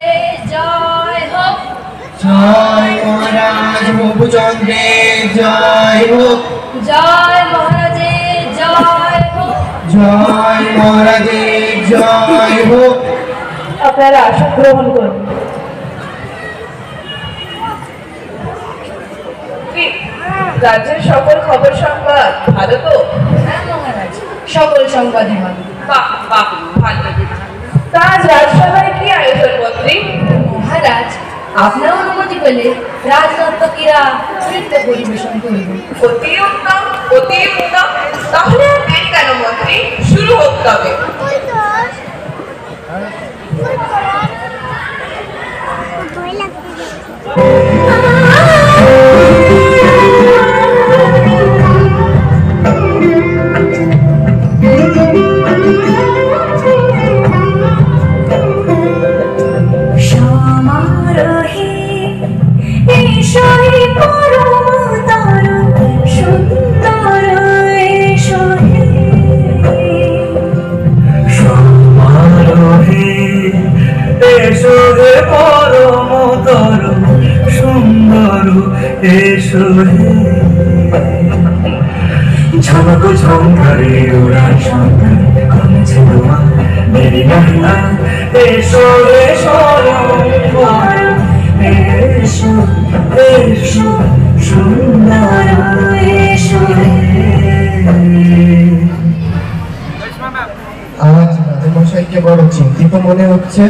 জয় হোক। জয় মহারাজ মধুচন্দ্রের জয় হোক। জয় মহারাজের জয় হোক। জয় মহারাজের জয় হোক। আপনারা আসন গ্রহণ করুন। রাজ্যের সকল খবর সংবাদ ভালো তো? হ্যাঁ মহারাজ, সকল সংবাদই ভালো। বাহ বাহ, ভালো। তা রাজসভায় কি আয়োজন মন্ত্রী? মহারাজ, আপনার অনুমতি পেলে রাজনর্তকীরা নৃত্য পরিবেশন করবে। অতি উত্তম, অতি উত্তম। তাহলে আর দেরি কেন মন্ত্রী, শুরু হোক তবে। ঝমক ঝঙ্কারে উড়ান সংকারে কমেছে তোমার মেরি নাহিনা। এসো এসো এসো এসো সুন্দর এসো। আজ রাজামশাইকে বড় চিন্তিত মনে হচ্ছে।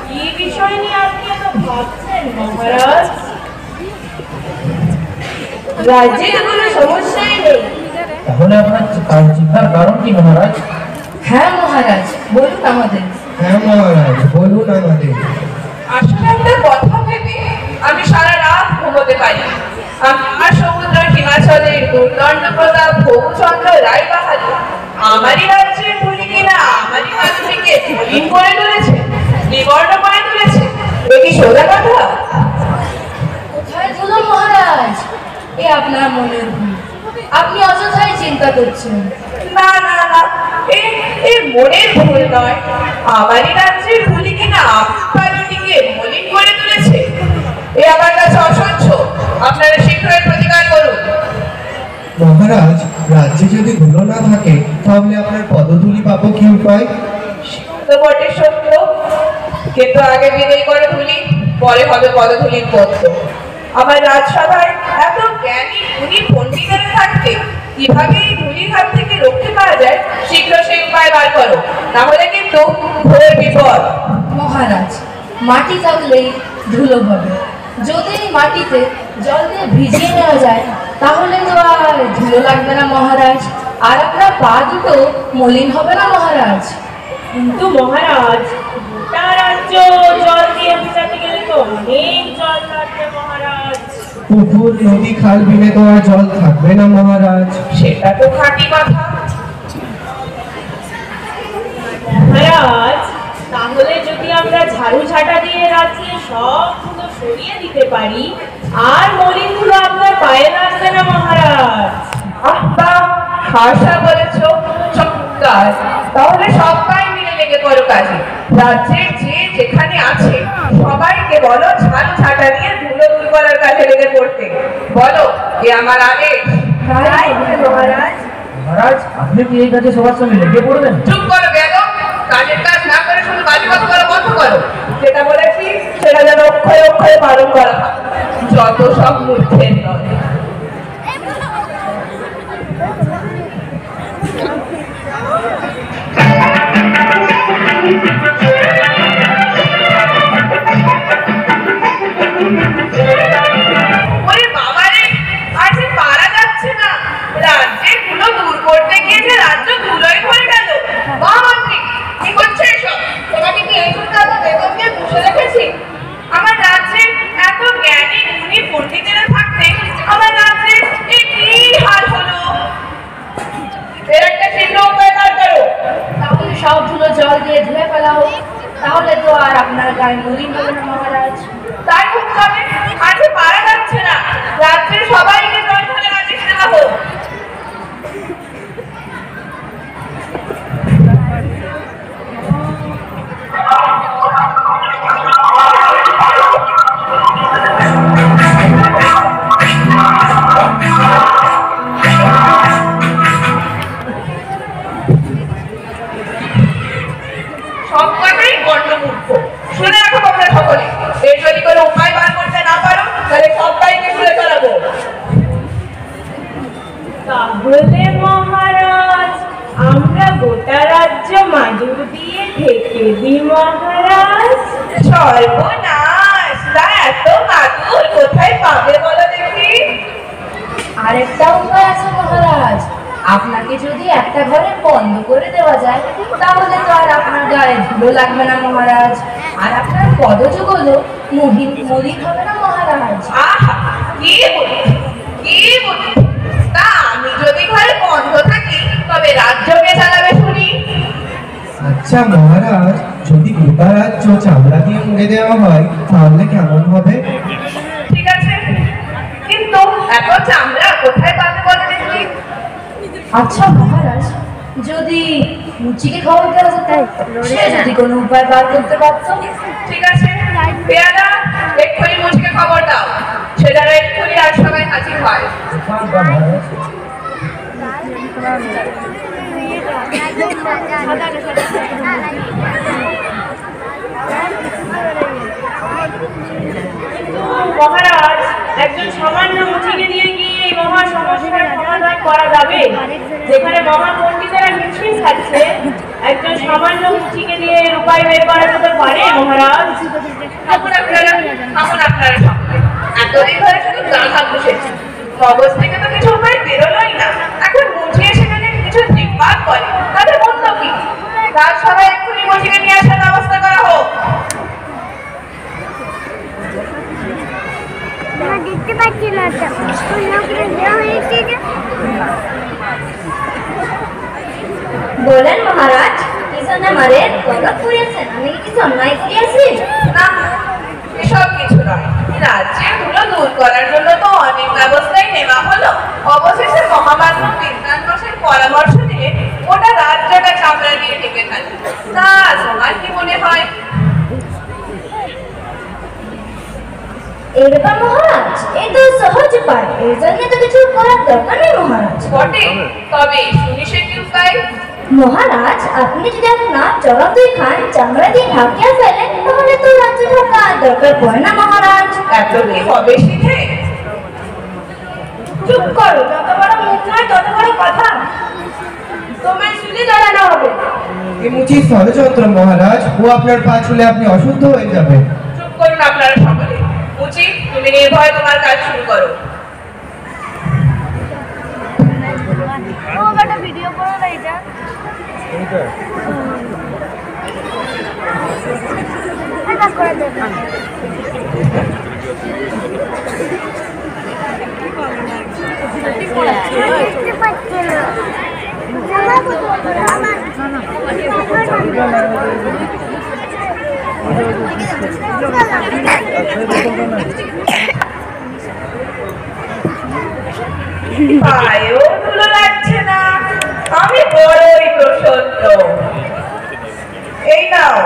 কি বিষয় নিয়ে আপনি এত ভাবছেন মহারাজ? রাজ্যে তো কোনো সমস্যাই নেই। তাহলে আপনার চিন্তার কারণ কি মহারাজ? হ্যাঁ মহারাজ, বলুন আমাদের। হ্যাঁ মহারাজ, বলুন আমাদের। আসলে একটা কথা ভেবে আমি সারা রাত ঘুমোতে পারি। আমার সমুদ্র হিমাচলের দুর্দণ্ড প্রতাপ ভৌচন্দ্র রায় বাহাদুর আমারই রাজ্যের ভুলি কিনা আমারই রাজ্যকে মলিন করে তুলেছে, বিবর্ণ করে তুলেছে। এ কি সোজা কথা? কোথায় ধুলো মহারাজ? এ আপনার মনের ভুল। আপনি অযথাই চিন্তা করছেন। না না না, এ মনের ভুল নয়, আমারই রাজ্যের ভুলি কিনা আপনারটিকে মলিন করে তুলেছে। এ আমার কাছে অসহ্য। আপনারা শীঘ্রই প্রতিকার করুন। মহারাজ, রাজ্যে যদি ধুলো না থাকে তাহলে আপনার পদধূলি পাবো কি উপায়? তো বটে সত্য, কিন্তু আগে বিদায় করে ধুলি, পরে হবে পদধূলির পদ্ম। আমার রাজসভায় এত জ্ঞানী গুণী পণ্ডিতেরা থাকতে কিভাবে এই ধুলির হাত থেকে রক্ষে পাওয়া যায়, শীঘ্র সেই উপায় বার করো, না হলে কিন্তু ঘোর বিপদ। মহারাজ, মাটি থাকলেই ধুলো হবে। যদি মাটিতে জল দিয়ে ভিজিয়ে নেওয়া যায় তাহলে তো আর ধুলো লাগবে না মহারাজ, আর আপনার পা দুটো মলিন হবে না মহারাজ। কিন্তু মহারাজ, গোটা রাজ্য জল দিয়ে ভিজাতে গেলে তো অনেক জল লাগবে মহারাজ। পুকুর নদী খাল বিলে তো আর জল থাকবে না মহারাজ। সেটা তো খাঁটি কথা। মহারাজ, তাহলে যদি আমরা ঝাড়ু ঝাঁটা দিয়ে রাজ্যে সব ধুলো সরিয়ে দিতে পারি, আর মলিন ধুলো আপনার পায়ে লাগবে না মহারাজ। আহা, খাসা বলেছো, চমৎকার। তাহলে সবাই মিলে লেগে পড়ো কাজে। রাজ্যের যে যেখানে আছে সবাইকে বলো ঝাড়ু ঝাঁটা দিয়ে ধুলো দূর করার কাজে লেগে পড়তে বলো। এ আমার আদেশ। মহারাজ, মহারাজ, আপনি কি এই কাজে সবার সঙ্গে লেগে পড়বেন? চুপ করো বেগম, কাজের কাজ না করে শুধু বাজি কথা বলা বন্ধ করো। যেটা বলেছি সেটা যেন অক্ষরে অক্ষরে পালন করা হয়, যত সব মূর্খের নয়। ওরে বাবারে, আর যে পারা যাচ্ছে না। রাজ্যের ধুলো দূর করতে গিয়ে যে রাজ্য ধুলোয় ভরে গেল। মা মন্ত্রী, কি করছে এসব? তোমাকে কি এই জন্য এত বেতন দিয়ে বসে রেখেছি? আমার রাজ্যে এত জ্ঞানী গুণী পণ্ডিতেরা থাকতে আমার রাজ্যের এ কি হাল হলো? এর একটা শীঘ্র উপায় বার করো। তাহলে সব ধুলো জল দিয়ে ধুয়ে ফেলা হোক, তাহলে তো আর আপনার গায়ে মলিন হবে না মহারাজ। তাই হোক তবে, আর যে পারা যাচ্ছে না। রাজ্যের সবাইকে জল ঢালার আদেশ দেওয়া হোক। মহামূর্খ। শুনে রাখো তোমরা সকলে, এর যদি কোনো উপায় বার করতে না পারো তাহলে সবাইকে ঘুরে চড়াবো। তাহলে মহারাজ আমরা গোটা রাজ্য মাদুর দিয়ে ঢেকে দিই মহারাজ। সর্বনাশ, তা এত মাদুর কোথায় পাবে বলো দেখি? আরেকটা উপায় আছে মহারাজ, আপনাকে যদি একটা ঘরে বন্ধ করে দেওয়া যায় তাহলে তো আর আপনার গায়ে ধুলো লাগবে না মহারাজ, আর আপনার পদযুগলও মলিন হবে না মহারাজ। আহা, কি বলি, কি বলি! তা আমি যদি ঘরে বন্ধ থাকি তবে রাজ্যকে চালাবে শুনি? আচ্ছা মহারাজ, যদি গোটা রাজ্য চামড়া দিয়ে মুড়ে দেওয়া হয় তাহলে কেমন হবে? ঠিক আছে, কিন্তু এত চামড়া কোথায় পাবে বলো দেখি? আচ্ছা মহারাজ, যদি মুচিকে খবর দেওয়া যেত, সে যদি কোনো উপায় বার করতে পারত। ঠিক আছে, পেয়াদা এক্ষুনি মুচিকে খবর দাও, সে যেন এক্ষুনি রাজসভায় হাজির হয়। মহারাজ, একজন সামান্য মুচিকে দিয়ে কি এই মহা সমস্যার সমাধান করা যাবে? যেখানে মহা পণ্ডিতেরা হিমশিম খাচ্ছে, একজন সামান্য মুচিকে দিয়ে এর উপায় বের করা যেতে পারে মহারাজ? থাকুন আপনারা, থাকুন আপনারা সকলে। এতদিন ধরে শুধু গাধা বসেছে, মগজ থেকে তো কিছু উপায় বেরোলোই না। এখন মুচি এসে যদি কিছু জিজ্ঞাসা করে তাহলে বলল কি? তার সবাই এক্ষুনি মুচিকে নিয়ে আসার ব্যবস্থা করা হোক। দেখতে পাচ্ছি না তো হয়েছে যে বলেন মহারাজ, কি জন্য আমারে তলব করিয়াছেন? আমি কি কিছু অন্যায় করিয়াছি? না, এসব কিছু নয়। রাজ্যের ধুলো দূর করার জন্য তো অনেক ব্যবস্থাই নেওয়া হলো, অবশেষে মহামান্য বিজ্ঞান মশাইয়ের পরামর্শ দিয়ে ওটা রাজ্যটা চামড়া দিয়ে ঢেকে ফেলে। তা তোমার কি মনে হয়? এর ব্যাপার মহারাজ, এই তো সহজ উপায়, এর জন্য তো কিছু করার দরকার নেই মহারাজ। বটে, তবে শুনি সে কি উপায়? মহারাজ, আপনি যদি আপনার চড়াতুই খান চামড়া দিয়ে ঢাকিয়া ফেলেন তাহলে তো রাজ্য ঢাকার দরকার পড়ে না মহারাজ। এত কি হবে শিখে? চুপ করো, যত বড় মুখ নয় তত বড় কথা। তোমায় শুনে দাঁড়ানো হবে। এই মুচি ষড়যন্ত্র মহারাজ, ও আপনার পা ছুলে আপনি অশুদ্ধ হয়ে যাবেন। চুপ করুন আপনারা সকলে। মুচি, তুমি নির্ভয়ে তোমার কাজ শুরু করো। ও বাটা ভিডিও করো না এটা এটা করে দেব দেখতে পাচ্ছি না পায়েও ধুলো লাগছে না, আমি বড়ই প্রসন্ন। এই নাও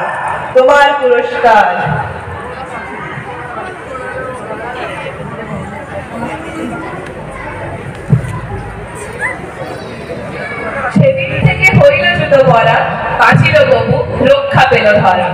তোমার পুরস্কার। সেদিন থেকে হইল জুতো পরা, বাঁচিল গবু, রক্ষা পেল ধরা।